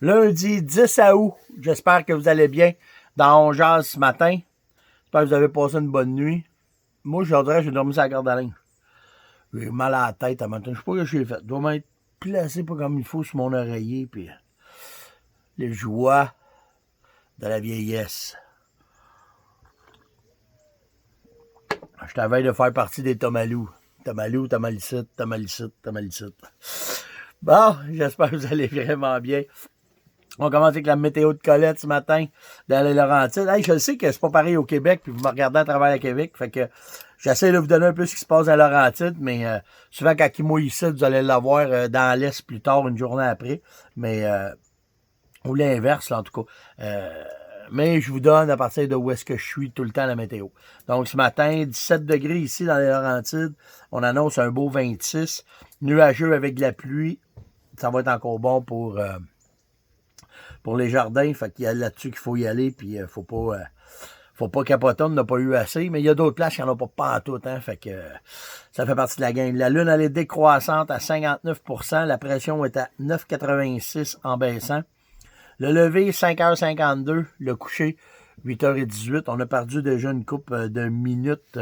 Lundi 10 août. J'espère que vous allez bien dans On Jase ce matin. J'espère que vous avez passé une bonne nuit. Moi, je dirais que j'ai dormi sur la corde à linge. J'ai mal à la tête à matin. Je sais pas ce que j'ai fait. Je dois m'être placé pas comme il faut sur mon oreiller. Puis les joies de la vieillesse. Je t'avais de faire partie des Tomalous. Tomalou, Tomalicite, Tomalicite, Tomalicite. Bon, j'espère que vous allez vraiment bien. On commence avec la météo de Colette ce matin dans les Laurentides. Hey, je sais que c'est pas pareil au Québec, puis vous me regardez à travers le Québec. Fait que j'essaie de vous donner un peu ce qui se passe à Laurentides, mais souvent quand il mouille ici, vous allez l'avoir dans l'Est plus tard, une journée après. Mais ou l'inverse, là, en tout cas. Mais je vous donne à partir de où est-ce que je suis tout le temps la météo. Donc, ce matin, 17 degrés ici dans les Laurentides. On annonce un beau 26. Nuageux avec de la pluie. Ça va être encore bon pour les jardins. Fait qu'il y a là-dessus qu'il faut y aller. Puis, faut pas capoter. On n'a pas eu assez. Mais il y a d'autres places qui n'en ont pas en tout. Hein, fait que ça fait partie de la game. La Lune, elle est décroissante à 59%. La pression est à 9,86 en baissant. Le lever, 5h52. Le coucher, 8h18. On a perdu déjà une couple de minutes.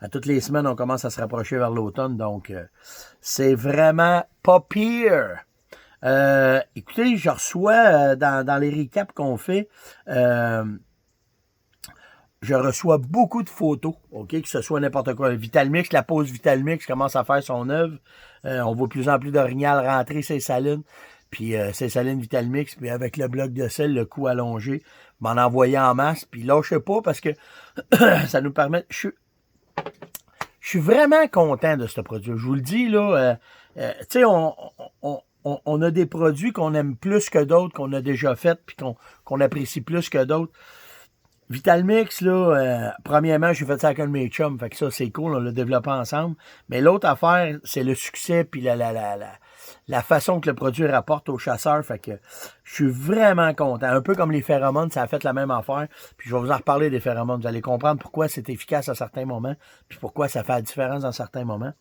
À toutes les semaines, on commence à se rapprocher vers l'automne. Donc, c'est vraiment pas pire. Écoutez, je reçois dans les recaps qu'on fait, je reçois beaucoup de photos, ok, que ce soit n'importe quoi. Vitalmix, la pause Vitalmix commence à faire son œuvre. On voit de plus en plus d'orignal rentrer ses salines. Puis c'est saline Vitalmix, puis avec le bloc de sel, le cou allongé, m'en envoyer en masse, puis lâchez pas parce que ça nous permet... Je suis vraiment content de ce produit. Je vous le dis, là, tu sais, on a des produits qu'on aime plus que d'autres, qu'on a déjà fait, puis qu'on apprécie plus que d'autres. Vitalmix, là, premièrement, j'ai fait ça avec un de mes chums, fait que ça, c'est cool, on l'a développé ensemble. Mais l'autre affaire, c'est le succès, puis la façon que le produit rapporte aux chasseurs, fait que je suis vraiment content. Un peu comme les phéromones, ça a fait la même affaire, puis je vais vous en reparler des phéromones. Vous allez comprendre pourquoi c'est efficace à certains moments, puis pourquoi ça fait la différence dans certains moments.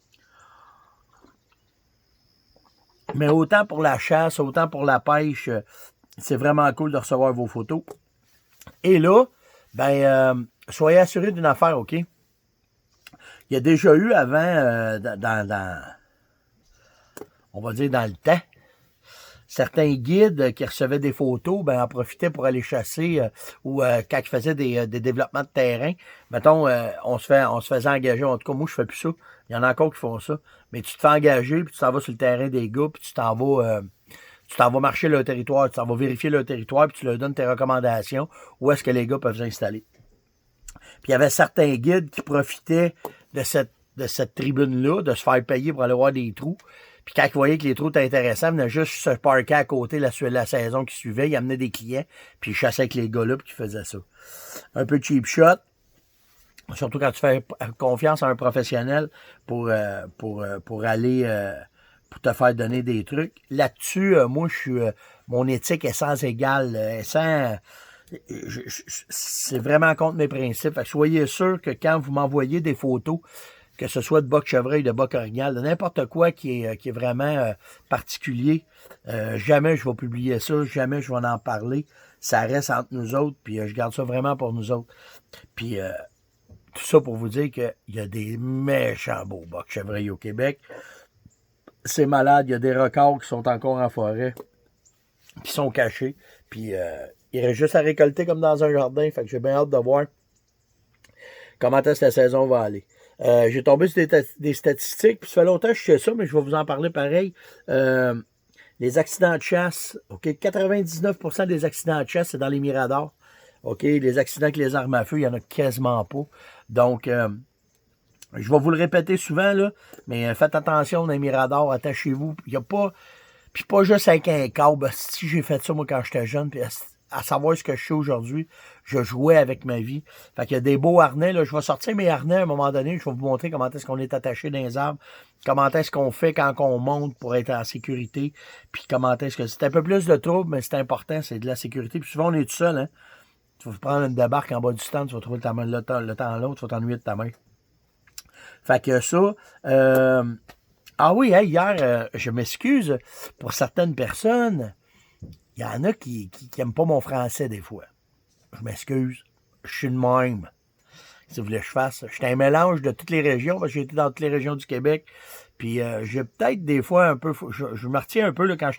Mais autant pour la chasse, autant pour la pêche, c'est vraiment cool de recevoir vos photos. Et là, soyez assurés d'une affaire, OK? Il y a déjà eu avant, on va dire dans le temps, certains guides qui recevaient des photos, en profitaient pour aller chasser ou quand ils faisaient des développements de terrain. Mettons, on se faisait engager. En tout cas, moi, je fais plus ça. Il y en a encore qui font ça. Mais tu te fais engager, puis tu t'en vas sur le terrain des gars, puis tu t'en vas marcher le territoire, tu t'en vas vérifier le territoire, puis tu leur donnes tes recommandations, où est-ce que les gars peuvent s'installer. Puis il y avait certains guides qui profitaient de cette tribune-là, de se faire payer pour aller voir des trous. Puis quand ils voyaient que les trous étaient intéressants, ils venaient juste se parquer à côté la saison qui suivait, ils amenaient des clients, puis ils chassaient avec les gars-là, puis ils faisaient ça. Un peu cheap shot, surtout quand tu fais confiance à un professionnel pour aller... pour te faire donner des trucs. Là-dessus, moi, mon éthique est sans égale, c'est vraiment contre mes principes. Fait que soyez sûr que quand vous m'envoyez des photos, que ce soit de boc chevreuil, de boc orignal, de n'importe quoi qui est vraiment particulier, jamais je vais publier ça, jamais je vais en parler. Ça reste entre nous autres, puis je garde ça vraiment pour nous autres. Puis tout ça pour vous dire qu'il y a des méchants beaux bocs chevreuil au Québec. C'est malade, il y a des records qui sont encore en forêt, qui sont cachés, puis il reste juste à récolter comme dans un jardin, fait que j'ai bien hâte de voir comment est-ce que la saison va aller. J'ai tombé sur des statistiques, puis ça fait longtemps que je sais ça, mais je vais vous en parler pareil. Les accidents de chasse, OK, 99% des accidents de chasse, c'est dans les miradors. OK, les accidents avec les armes à feu, il n'y en a quasiment pas. Donc, je vais vous le répéter souvent, là, mais faites attention dans les miradors, attachez-vous. Il n'y a pas... Puis pas juste avec un câble. Si j'ai fait ça, moi, quand j'étais jeune, puis à savoir ce que je sais aujourd'hui, je jouais avec ma vie. Fait qu'il y a des beaux harnais, là. Je vais sortir mes harnais à un moment donné. Je vais vous montrer comment est-ce qu'on est attaché dans les arbres. Comment est-ce qu'on fait quand on monte pour être en sécurité. Puis comment est-ce que... C'est un peu plus de trouble, mais c'est important. C'est de la sécurité. Puis souvent, on est tout seul, hein. Tu vas prendre une débarque en bas du stand, tu vas trouver ta main le temps l'autre, tu vas t'ennuyer de ta main. Fait que ça... Ah oui, hein, hier, je m'excuse pour certaines personnes. Il y en a qui aiment pas mon français des fois. Je m'excuse. Je suis de même. Si vous voulez que je fasse. Je suis un mélange de toutes les régions, parce que j'ai été dans toutes les régions du Québec. Puis j'ai peut-être des fois un peu... Je me retiens un peu là, quand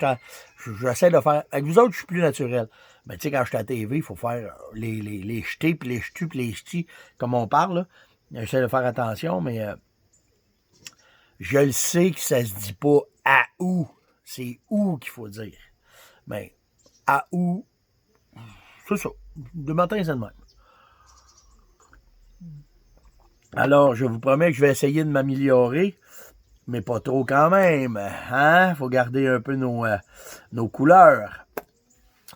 j'essaie de faire... Avec vous autres, je suis plus naturel. Mais tu sais, quand je suis à la TV, il faut faire les jetés, puis les jetus, puis les jetis, comme on parle. Là. J'essaie de faire attention, mais je le sais que ça se dit pas à où. C'est où qu'il faut dire. Mais à où, c'est ça. De matin, c'est de même. Alors, je vous promets que je vais essayer de m'améliorer, mais pas trop quand même. Hein? Faut garder un peu nos couleurs.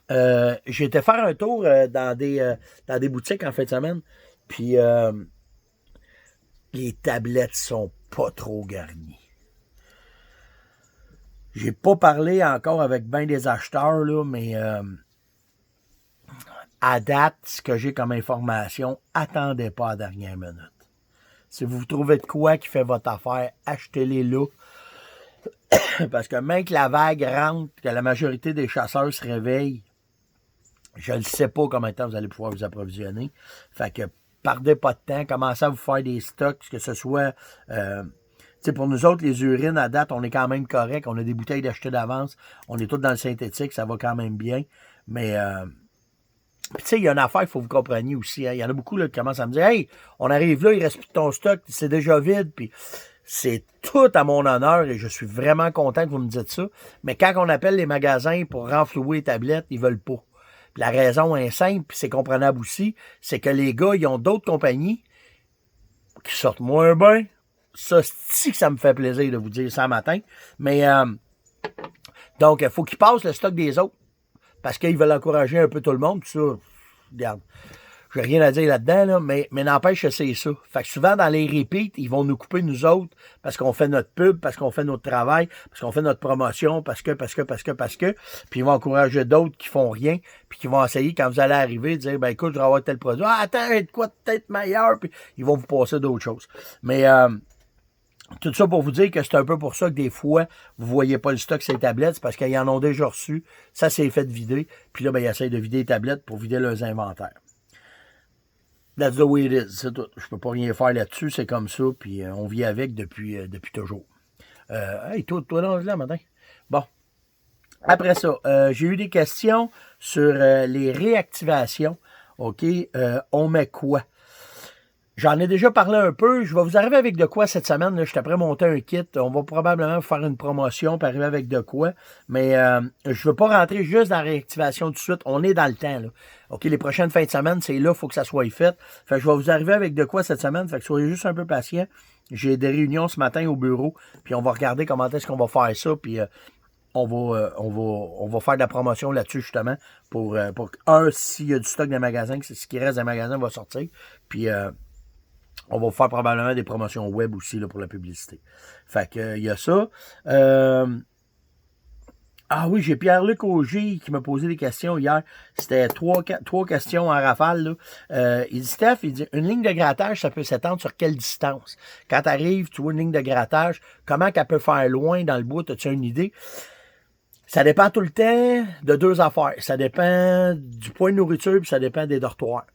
J'ai été faire un tour dans des boutiques en fin de semaine, puis les tablettes sont pas trop garnies. J'ai pas parlé encore avec bien des acheteurs, là, mais à date, ce que j'ai comme information, attendez pas à la dernière minute. Si vous trouvez de quoi qui fait votre affaire, achetez-les là. Parce que même que la vague rentre, que la majorité des chasseurs se réveillent, je ne sais pas combien de temps vous allez pouvoir vous approvisionner. Fait que perdez pas de temps, commencez à vous faire des stocks, que ce soit... pour nous autres, les urines, à date, on est quand même correct. On a des bouteilles d'acheter d'avance. On est tous dans le synthétique, ça va quand même bien. Mais... Puis, tu sais, il y a une affaire qu'il faut que vous compreniez aussi. Hein. Il y en a beaucoup là, qui commencent à me dire « Hey, on arrive là, il reste plus de ton stock, c'est déjà vide. » Puis c'est tout à mon honneur et je suis vraiment content que vous me dites ça. Mais quand on appelle les magasins pour renflouer les tablettes, ils veulent pas. Puis la raison est simple, puis c'est comprenable aussi, c'est que les gars, ils ont d'autres compagnies qui sortent moins bien. Ça, c'est que ça me fait plaisir de vous dire ça matin. Mais, donc, il faut qu'ils passent le stock des autres. Parce qu'ils veulent encourager un peu tout le monde. Puis ça, regarde, j'ai rien à dire là-dedans, là, mais n'empêche que c'est ça. Fait que souvent, dans les repeats, ils vont nous couper nous autres parce qu'on fait notre pub, parce qu'on fait notre travail, parce qu'on fait notre promotion, parce que. Puis ils vont encourager d'autres qui font rien, puis qui vont essayer, quand vous allez arriver, de dire, ben écoute, je vais avoir tel produit. Ah, attends, de quoi peut-être meilleur? Puis ils vont vous passer d'autres choses. Mais... tout ça pour vous dire que c'est un peu pour ça que des fois, vous ne voyez pas le stock sur les tablettes, c'est parce qu'ils en ont déjà reçu. Ça, c'est fait vider. Puis là, ben, ils essayent de vider les tablettes pour vider leurs inventaires. That's the way it is. C'est tout. Je peux pas rien faire là-dessus. C'est comme ça. Puis on vit avec depuis toujours. Hey, toi là, matin. Bon. Après ça, j'ai eu des questions sur les réactivations. OK. On met quoi? J'en ai déjà parlé un peu. Je vais vous arriver avec de quoi cette semaine. Là. Je suis après monter un kit. On va probablement faire une promotion pour arriver avec de quoi. Mais je veux pas rentrer juste dans la réactivation tout de suite. On est dans le temps. Là. OK, les prochaines fins de semaine, c'est là, il faut que ça soit fait. Fait que je vais vous arriver avec de quoi cette semaine. Fait que soyez juste un peu patients. J'ai des réunions ce matin au bureau. Puis on va regarder comment est-ce qu'on va faire ça. Puis on va faire de la promotion là-dessus, justement. Pour s'il y a du stock dans les magasins, ce qui reste dans les magasins va sortir. Puis on va faire probablement des promotions web aussi là, pour la publicité. Fait que il y a ça. Ah oui, j'ai Pierre-Luc Auger qui m'a posé des questions hier. C'était trois questions en rafale. Là. Il dit, Steph, une ligne de grattage, ça peut s'étendre sur quelle distance? Quand tu arrives, tu vois une ligne de grattage, comment qu'elle peut faire loin dans le bois? As-tu une idée? Ça dépend tout le temps de deux affaires. Ça dépend du point de nourriture, puis ça dépend des dortoirs.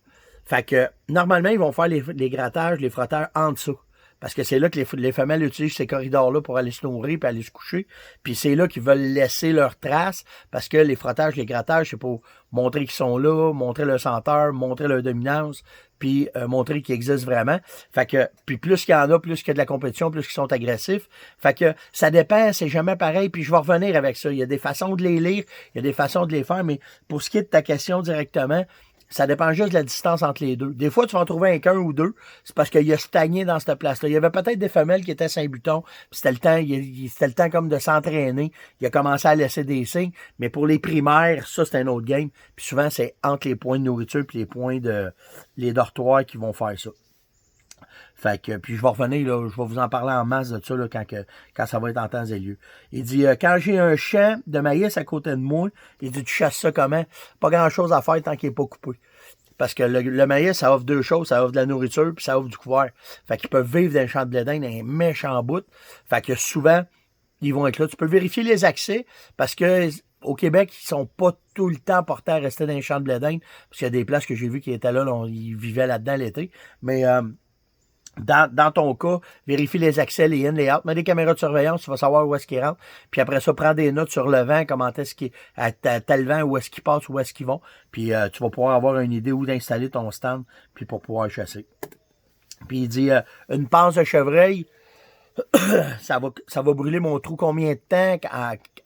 Fait que, normalement, ils vont faire les grattages, les frotteurs en dessous. Parce que c'est là que les femelles utilisent ces corridors-là pour aller se nourrir puis aller se coucher. Puis c'est là qu'ils veulent laisser leurs traces. Parce que les frottages, les grattages, c'est pour montrer qu'ils sont là, montrer leur senteur, montrer leur dominance, puis montrer qu'ils existent vraiment. Fait que, puis plus qu'il y en a, plus qu'il y a de la compétition, plus qu'ils sont agressifs. Fait que ça dépend, c'est jamais pareil. Puis je vais revenir avec ça. Il y a des façons de les lire, il y a des façons de les faire. Mais pour ce qui est de ta question directement, ça dépend juste de la distance entre les deux. Des fois, tu vas en trouver qu'un ou deux. C'est parce qu'il a stagné dans cette place-là. Il y avait peut-être des femelles qui étaient Saint-Buton. Puis c'était le temps comme de s'entraîner. Il a commencé à laisser des signes. Mais pour les primaires, ça, c'est un autre game. Puis souvent, c'est entre les points de nourriture et les dortoirs qui vont faire ça. Fait que, puis je vais revenir, là, je vais vous en parler en masse de ça là, quand ça va être en temps et lieu. Il dit, quand j'ai un champ de maïs à côté de moi, il dit, tu chasses ça comment? Pas grand-chose à faire tant qu'il n'est pas coupé. Parce que le maïs, ça offre deux choses, ça offre de la nourriture puis ça offre du couvert. Fait qu'ils peuvent vivre dans le champ de blé d'Inde, dans un méchant bout. Fait que souvent, ils vont être là. Tu peux vérifier les accès parce que au Québec, ils sont pas tout le temps portés à rester dans les champs de blé d'Inde, parce qu'il y a des places que j'ai vues qui étaient là, ils vivaient là-dedans l'été. Mais dans ton cas, vérifie les accès, les in, les out, mets des caméras de surveillance, tu vas savoir où est-ce qu'ils rentrent. Puis après ça, prends des notes sur le vent, comment est-ce qu'il à tel vent, où est-ce qu'ils passent, où est-ce qu'ils vont. Puis tu vas pouvoir avoir une idée où d'installer ton stand, puis pour pouvoir chasser. Puis il dit, une panse de chevreuil, ça va brûler mon trou combien de temps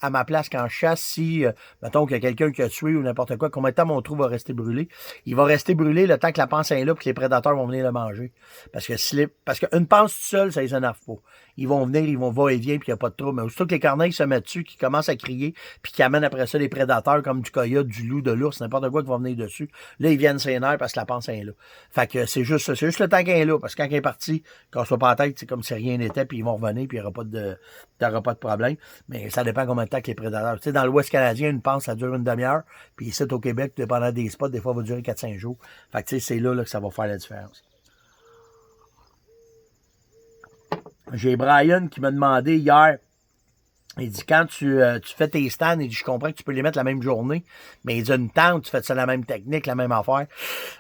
à ma place quand je chasse si, mettons qu'il y a quelqu'un qui a tué ou n'importe quoi, combien de temps mon trou va rester brûlé? Il va rester brûlé le temps que la panse est là et que les prédateurs vont venir le manger. Parce qu'une panse toute seule, ça les énerve pas. Ils vont venir, ils vont va-et-vient puis il n'y a pas de trouble. Mais aussitôt que les corneilles se mettent dessus, qui commencent à crier puis qui amènent après ça les prédateurs comme du coyote, du loup, de l'ours, n'importe quoi qui va venir dessus, là, ils viennent s'énerver parce que la panse est là. Fait que c'est juste le temps qu'elle est là. Parce que quand elle est partie, quand on soit pas en tête, c'est comme si rien n'était puis ils vont revenir puis il n'y aura pas de problème. Mais ça dépend combien de temps que les prédateurs. Tu sais, dans l'Ouest canadien, une panse, ça dure une demi-heure. Puis ici, au Québec, dépendant des spots, des fois, ça va durer 4-5 jours. Fait que tu sais, c'est là que ça va faire la différence. J'ai Brian qui m'a demandé hier, il dit, quand tu fais tes stands, il dit, je comprends que tu peux les mettre la même journée, mais il dit, une tente, tu fais ça la même technique, la même affaire.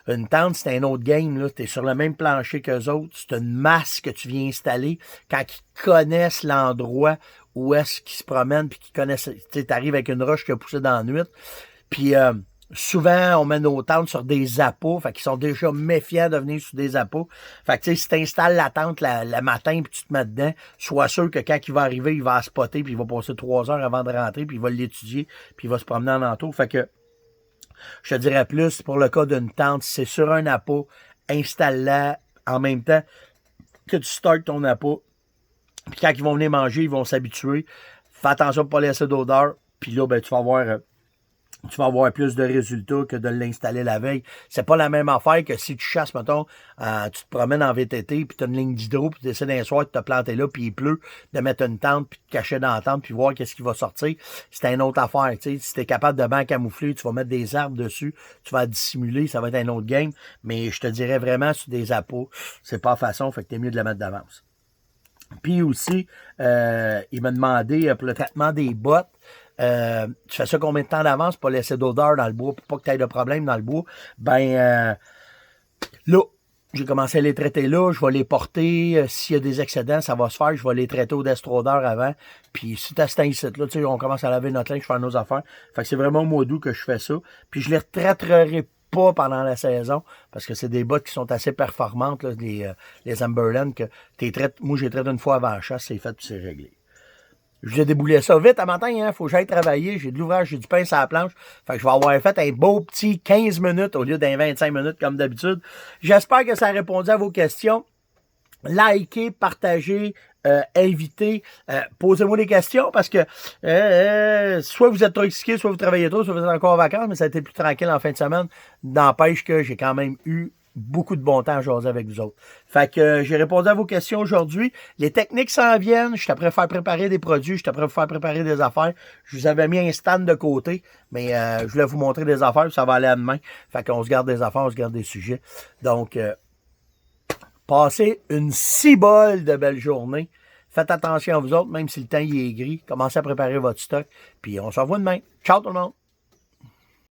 Une tente, c'est un autre game, là. T'es sur le même plancher qu'eux autres. C'est une masse que tu viens installer. Quand ils connaissent l'endroit où est-ce qu'ils se promènent, puis qu'ils connaissent, tu sais, t'arrives avec une roche qui a poussé dans la nuit, puis souvent, on met nos tentes sur des appâts, fait qu'ils sont déjà méfiants de venir sur des appâts. Fait que, tu sais, si t'installes la tente le matin puis tu te mets dedans, sois sûr que quand il va arriver, il va spotter puis il va passer 3 heures avant de rentrer puis il va l'étudier puis il va se promener en entour. Fait que, je te dirais plus, pour le cas d'une tente, si c'est sur un appât, installe-la en même temps que tu startes ton appât. Puis quand ils vont venir manger, ils vont s'habituer. Fais attention pour pas laisser d'odeur. Puis là, ben, tu vas avoir plus de résultats que de l'installer la veille. C'est pas la même affaire que si tu chasses, mettons, tu te promènes en VTT, puis tu as une ligne d'hydro, puis tu essaies d'un soir de te planter là, puis il pleut, de mettre une tente, puis de te cacher dans la tente, puis voir qu'est-ce qui va sortir. C'est une autre affaire. Tu sais, si tu es capable de bien camoufler, tu vas mettre des arbres dessus, tu vas dissimuler, ça va être un autre game. Mais je te dirais vraiment sur des appâts, c'est pas façon, fait que t'es mieux de la mettre d'avance. Puis aussi, il m'a demandé pour le traitement des bottes, tu fais ça combien de temps d'avance pour pas laisser d'odeur dans le bois, pour pas que tu aies de problème dans le bois? Ben, là, j'ai commencé à les traiter là, je vais les porter, s'il y a des excédents, ça va se faire, je vais les traiter au destrodeur avant, puis si t'as cet ici, là, tu sais, on commence à laver notre linge, faire nos affaires, fait que c'est vraiment au mois d'août que je fais ça, puis je les retraiterai pas pendant la saison, parce que c'est des bottes qui sont assez performantes, là, les Amberland, que moi, je les traite une fois avant la chasse, c'est fait, puis c'est réglé. Je vais débouler ça vite à matin, hein. Faut que j'aille travailler. J'ai de l'ouvrage, j'ai du pain sur la planche. Fait que je vais avoir fait un beau petit 15 minutes au lieu d'un 25 minutes comme d'habitude. J'espère que ça a répondu à vos questions. Likez, partagez, invitez, posez-moi des questions parce que soit vous êtes trop excité, soit vous travaillez trop, soit vous êtes encore en vacances, mais ça a été plus tranquille en fin de semaine. N'empêche que j'ai quand même eu beaucoup de bon temps à jaser avec vous autres. Fait que j'ai répondu à vos questions aujourd'hui. Les techniques s'en viennent. Je t'apprends à faire préparer des produits. Je t'apprends à faire préparer des affaires. Je vous avais mis un stand de côté, mais je voulais vous montrer des affaires. Ça va aller à demain. Fait qu'on se garde des affaires, on se garde des sujets. Donc, passez une cibole de belle journée. Faites attention à vous autres, même si le temps il est gris. Commencez à préparer votre stock. Puis on se revoit demain. Ciao tout le monde!